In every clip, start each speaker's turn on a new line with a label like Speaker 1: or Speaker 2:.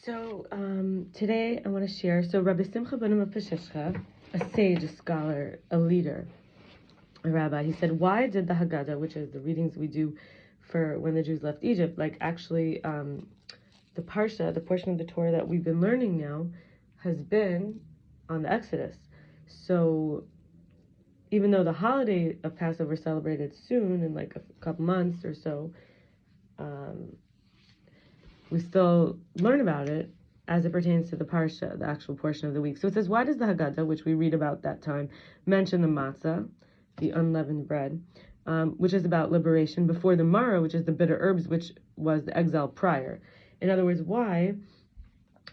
Speaker 1: Today I want to share. So Rabbi Simcha Bunim of pschischa, a sage, a scholar, a leader, a rabbi, he said, why did the Haggadah, which is the readings we do for when the Jews left Egypt, like actually the parsha, the portion of the Torah that we've been learning now, has been on the Exodus. So even though the holiday of Passover is celebrated soon, in like a couple months or so, we still learn about it as it pertains to the parsha, the actual portion of the week. So it says, why does the Haggadah, which we read about that time, mention the matzah, the unleavened bread, which is about liberation, before the maror, which is the bitter herbs, which was the exile prior? In other words, why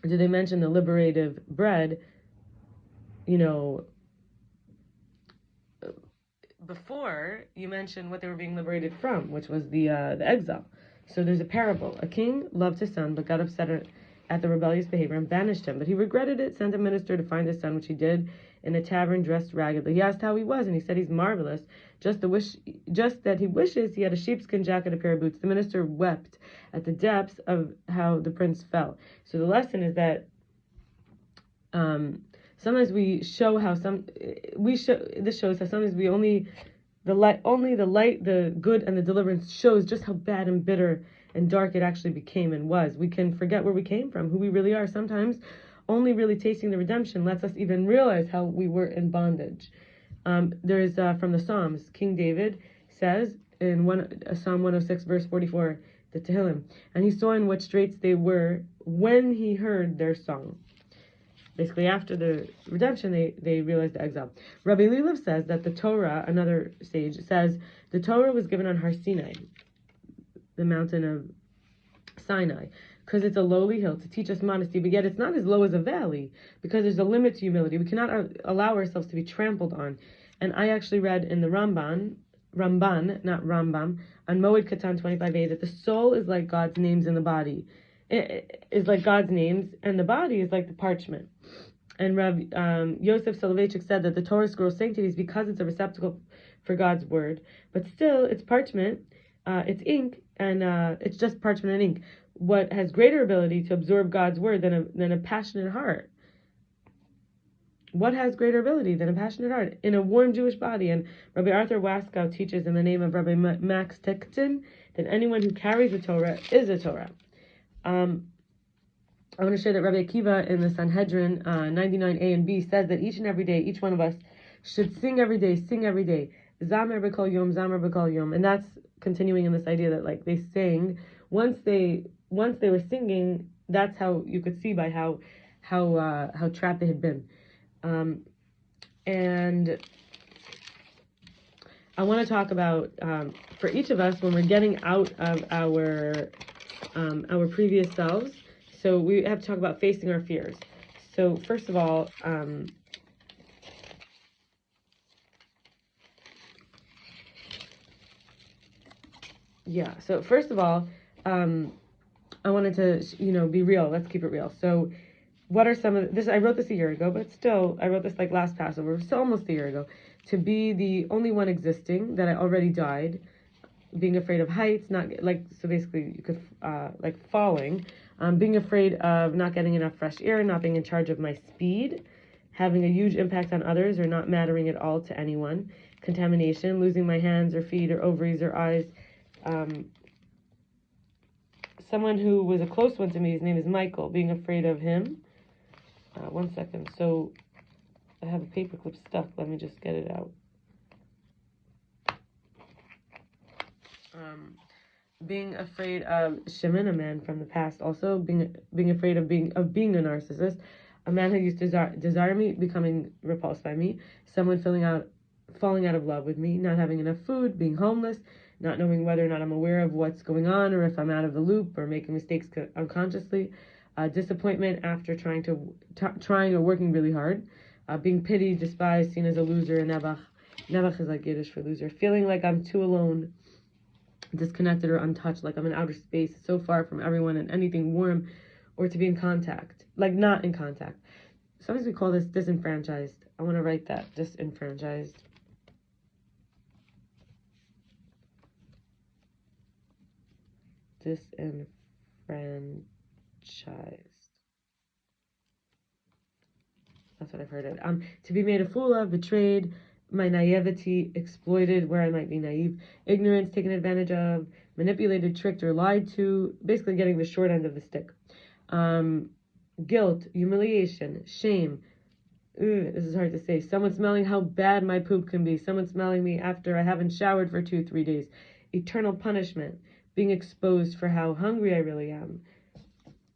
Speaker 1: do they mention the liberative bread, before you mention what they were being liberated from, which was the exile? So there's a parable. A king loved his son, but got upset at the rebellious behavior and banished him. But he regretted it, sent a minister to find his son, which he did in a tavern dressed raggedly. He asked how he was, and he said he's marvelous. Just that he wishes he had a sheepskin jacket, a pair of boots. The minister wept at the depths of how the prince fell. So the lesson is that sometimes this shows how sometimes we only the light, the good and the deliverance shows just how bad and bitter and dark it actually became and was. We can forget where we came from, who we really are. Sometimes only really tasting the redemption lets us even realize how we were in bondage. There is from the Psalms, King David says in Psalm 106, verse 44, the Tehillim, and he saw in what straits they were when he heard their song. Basically, after the redemption, they realized the exile. Rabbi Lelov says that the Torah, another sage, says the Torah was given on Har Sinai, the mountain of Sinai, because it's a lowly hill to teach us modesty, but yet it's not as low as a valley, because there's a limit to humility. We cannot allow ourselves to be trampled on. And I actually read in the Ramban, not Rambam, on moed Katan 25a, that the soul is like God's names in the body. It is like God's names, and the body is like the parchment. And Rav Yosef solovetchek said that the Torah scroll sanctity is because it's a receptacle for God's word, but still it's parchment, it's ink, and it's just parchment and ink. What has greater ability to absorb God's word than a passionate heart? What has greater ability than a passionate heart in a warm Jewish body? And Rabbi Arthur Waskow teaches in the name of Rabbi Max Ticktin that anyone who carries a Torah is a Torah. I want to share that Rabbi Akiva in the Sanhedrin 99a and b says that each and every day, each one of us should sing every day, Zamer b'kol yom, Zamer b'kol yom. And that's continuing in this idea that like they sang, once they were singing, that's how you could see by how trapped they had been. And I want to talk about for each of us when we're getting out of our previous selves. So we have to talk about facing our fears. So first of all, I wanted to, be real. Let's keep it real. So what are some of this? I wrote this a year ago, but still, I wrote this like last Passover, so almost a year ago. To be the only one existing, that I already died, being afraid of heights, so basically you could, falling, being afraid of not getting enough fresh air, not being in charge of my speed, having a huge impact on others or not mattering at all to anyone, contamination, losing my hands or feet or ovaries or eyes. Someone who was a close one to me, his name is Michael, being afraid of him. One second. So I have a paperclip stuck. Let me just get it out. Being afraid of Shimon, a man from the past, also being afraid of being a narcissist, a man who used to desire me, becoming repulsed by me, someone falling out of love with me, not having enough food, being homeless, not knowing whether or not I'm aware of what's going on or if I'm out of the loop or making mistakes unconsciously, disappointment after trying or working really hard, being pitied, despised, seen as a loser, Nebuch is like Yiddish for loser, feeling like I'm too alone, disconnected or untouched, like I'm in outer space, so far from everyone and anything warm, or to be in contact, like not in contact. Sometimes we call this disenfranchised. I want to write that, disenfranchised. Disenfranchised. That's what I've heard it. To be made a fool of, betrayed, my naivety exploited, where I might be naive, ignorance taken advantage of, manipulated, tricked, or lied to, basically getting the short end of the stick. Guilt, humiliation, shame. This is hard to say. Someone smelling how bad my poop can be. Someone smelling me after I haven't showered for 2-3 days. Eternal punishment. Being exposed for how hungry I really am.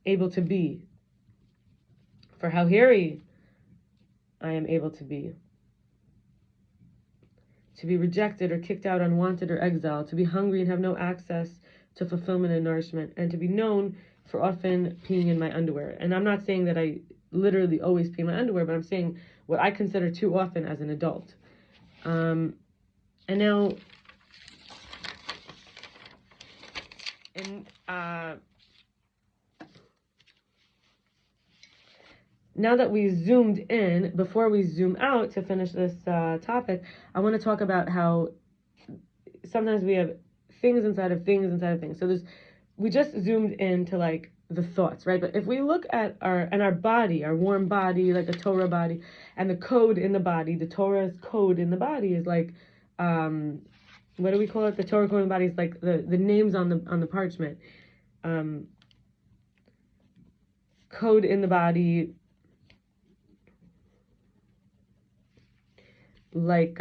Speaker 1: Able to be. For how hairy I am able to be. To be rejected or kicked out, unwanted or exiled. To be hungry and have no access to fulfillment and nourishment. And to be known for often peeing in my underwear. And I'm not saying that I literally always pee in my underwear, but I'm saying what I consider too often as an adult. And now, now that we zoomed in, before we zoom out to finish this topic, I want to talk about how sometimes we have things inside of things inside of things. So we just zoomed into like the thoughts, right? But if we look at our body, our warm body, like a Torah body, and the code in the body, the Torah's code in the body is like, what do we call it? The Torah code in the body is like the names on the parchment. Code in the body, like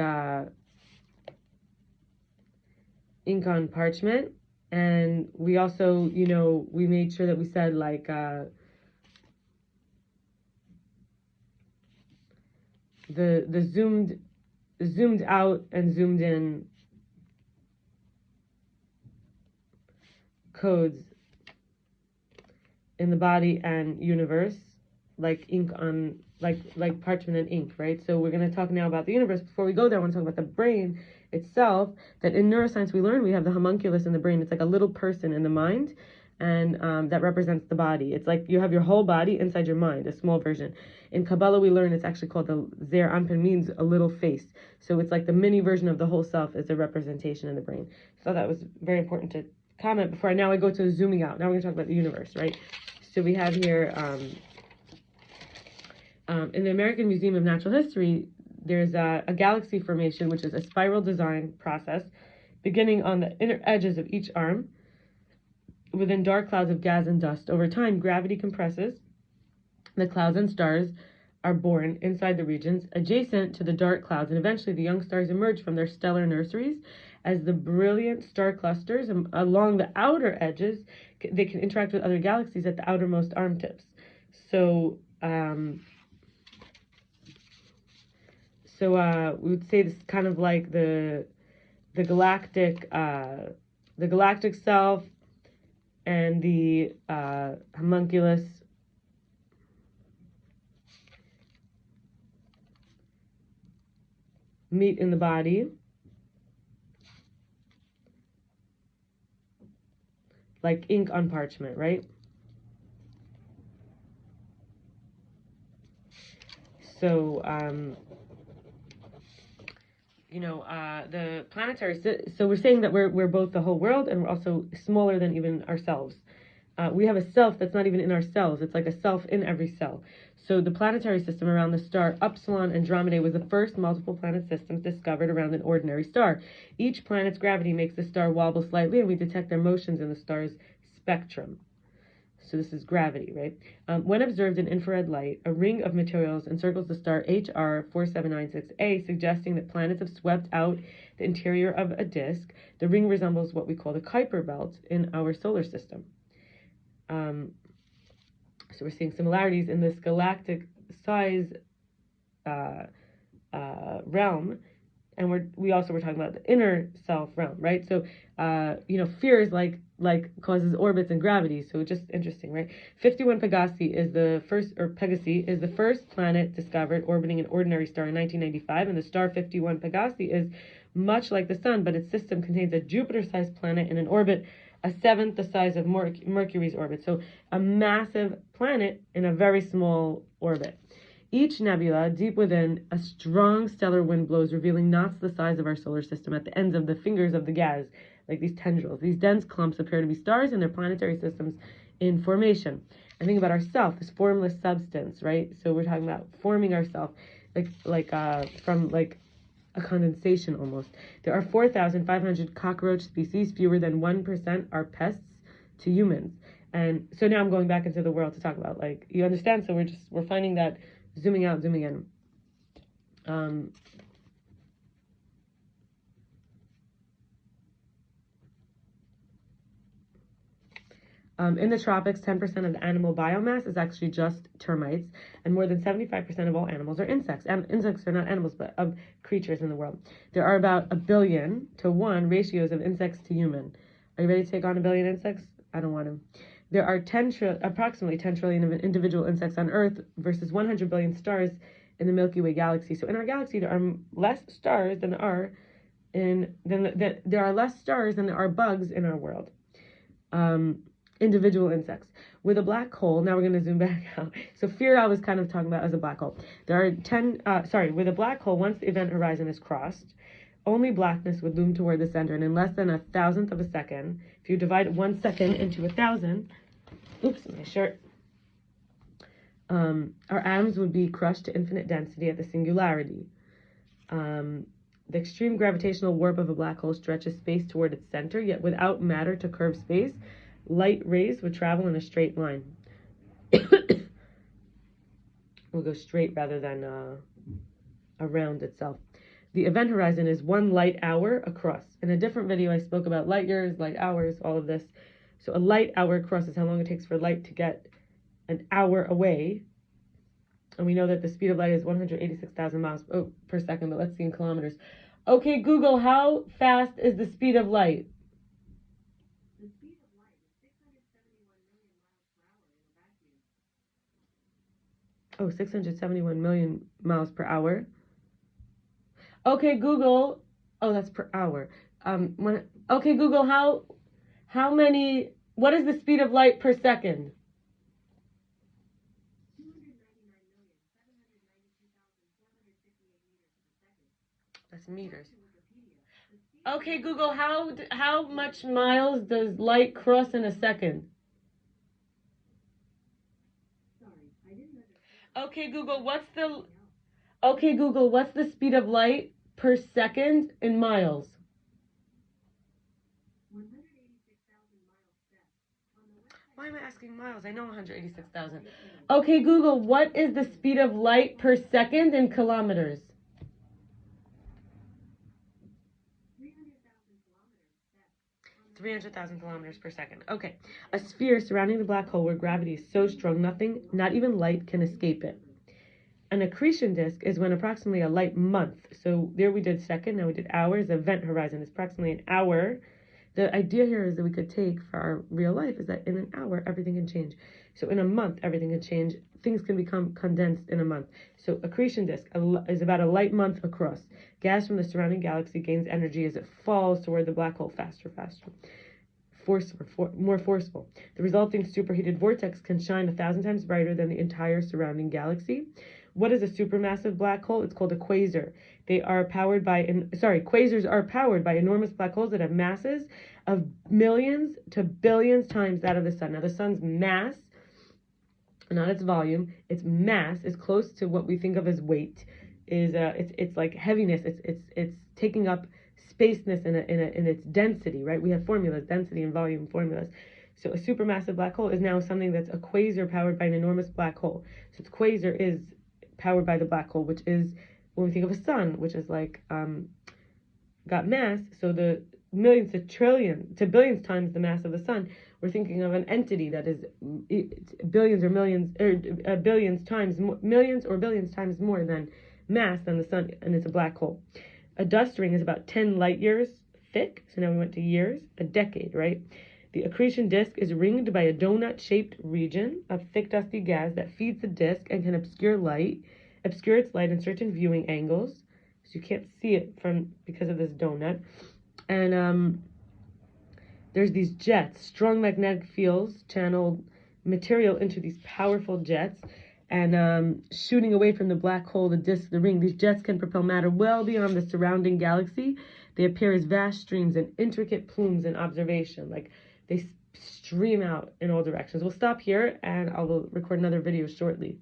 Speaker 1: ink on parchment. And we also, we made sure that we said like the zoomed out and zoomed in codes in the body and universe, like ink on like parchment and ink, right? So we're going to talk now about the universe. Before we go there, I want to talk about the brain itself. That in neuroscience we learn we have the homunculus in the brain. It's like a little person in the mind, and that represents the body. It's like you have your whole body inside your mind, a small version. In Kabbalah we learn it's actually called the Zer Anpin, means a little face. So it's like the mini version of the whole self is a representation in the brain. So that was very important to comment before. Now I go to zooming out. Now we're going to talk about the universe, right? So we have here in the American Museum of Natural History, there's a galaxy formation, which is a spiral design process beginning on the inner edges of each arm within dark clouds of gas and dust. Over time, gravity compresses. The clouds and stars are born inside the regions adjacent to the dark clouds, and eventually the young stars emerge from their stellar nurseries as the brilliant star clusters along the outer edges. They can interact with other galaxies at the outermost arm tips. So we would say this is kind of like the galactic self and the homunculus meet in the body, like ink on parchment, right? So the planetary, so we're saying that we're both the whole world, and we're also smaller than even ourselves. We have a self that's not even in our cells. It's like a self in every cell. So the planetary system around the star Upsilon Andromedae was the first multiple planet systems discovered around an ordinary star. Each planet's gravity makes the star wobble slightly, and we detect their motions in the star's spectrum. So this is gravity, right? When observed in infrared light, a ring of materials encircles the star HR 4796A, suggesting that planets have swept out the interior of a disk. The ring resembles what we call the Kuiper belt in our solar system. So we're seeing similarities in this galactic size realm, and we also were talking about the inner self realm, right? So fear is like causes orbits and gravity, so it's just interesting, right? 51 Pegasi is the first planet discovered orbiting an ordinary star in 1995, and the star 51 Pegasi is much like the sun, but its system contains a Jupiter-sized planet in an orbit a seventh the size of Mercury's orbit. So a massive planet in a very small orbit. Each nebula, deep within, a strong stellar wind blows, revealing knots the size of our solar system at the ends of the fingers of the gas, like these tendrils. These dense clumps appear to be stars and their planetary systems in formation. And think about ourself, this formless substance, right? So we're talking about forming ourself, from like a condensation almost. There are 4,500 cockroach species. Fewer than 1% are pests to humans. And so now I'm going back into the world to talk about, like, you understand? So we're finding that, zooming out, zooming in. In the tropics, 10% of the animal biomass is actually just termites, and more than 75% of all animals are insects. And insects are not animals, but of creatures in the world. There are about 1,000,000,000 to 1 ratios of insects to human. Are you ready to take on 1,000,000,000 insects? I don't want to. There are approximately 10 trillion of individual insects on Earth versus 100 billion stars in the Milky Way galaxy. So in our galaxy, there are less stars than there are there are less stars than there are bugs in our world. Individual insects. With a black hole, now we're going to zoom back out. So fear I was kind of talking about as a black hole. There are with a black hole, once the event horizon is crossed, only blackness would loom toward the center, and in less than 1,000th of a second, if you divide 1 second into 1,000, oops, my shirt, our atoms would be crushed to infinite density at the singularity. The extreme gravitational warp of a black hole stretches space toward its center, yet without matter to curve space, light rays would travel in a straight line. We'll go straight rather than around itself. The event horizon is 1 light hour across. In a different video, I spoke about light years, light hours, all of this. So a light hour across is how long it takes for light to get an hour away. And we know that the speed of light is 186,000 miles per second, but let's see in kilometers. Okay, Google, how fast is the speed of light?
Speaker 2: The speed of light is 671 million miles per hour in a vacuum.
Speaker 1: Oh, 671 million miles per hour. Okay, Google. Oh, that's per hour. Okay, Google, what is the speed of light per second?
Speaker 2: 299,792,458 meters per second.
Speaker 1: That's meters. Okay, Google, how much miles does light cross in a second?
Speaker 2: Sorry, I didn't understand.
Speaker 1: Okay, Google, what's the speed of light per second in miles?
Speaker 2: 186,000 miles steps.
Speaker 1: Why am I asking miles? I know 186,000. Okay, Google, what is the speed of light per second in kilometers? 300,000 kilometers per second. Okay. A sphere surrounding the black hole where gravity is so strong nothing, not even light, can escape it. An accretion disk is when approximately a light month. So there we did second, now we did hours. Event horizon is approximately an hour. The idea here is that we could take for our real life is that in an hour, everything can change. So in a month, everything can change. Things can become condensed in a month. So accretion disk is about a light month across. Gas from the surrounding galaxy gains energy as it falls toward the black hole faster. More forceful. The resulting superheated vortex can shine 1,000 times brighter than the entire surrounding galaxy. What is a supermassive black hole? It's called a quasar. Quasars are powered by enormous black holes that have masses of millions to billions times that of the sun. Now, the sun's mass, not its volume, its mass is close to what we think of as weight. It's like heaviness. It's taking up spaceness in its density, right? We have formulas, density and volume formulas. So a supermassive black hole is now something that's a quasar powered by an enormous black hole. So its quasar is powered by the black hole, which is when we think of a sun, which is like got mass. So the millions to trillion to billions times the mass of the sun. We're thinking of an entity that is billions or millions or billions times millions or billions times more than mass than the sun, and it's a black hole. A dust ring is about 10 light years thick. So now we went to years, a decade, right? The accretion disk is ringed by a donut-shaped region of thick, dusty gas that feeds the disk and can obscure its light in certain viewing angles. So you can't see it because of this donut. And there's these jets, strong magnetic fields channel material into these powerful jets and shooting away from the black hole, the disk, the ring. These jets can propel matter well beyond the surrounding galaxy. They appear as vast streams and intricate plumes in observation. Like they stream out in all directions. We'll stop here and I will record another video shortly.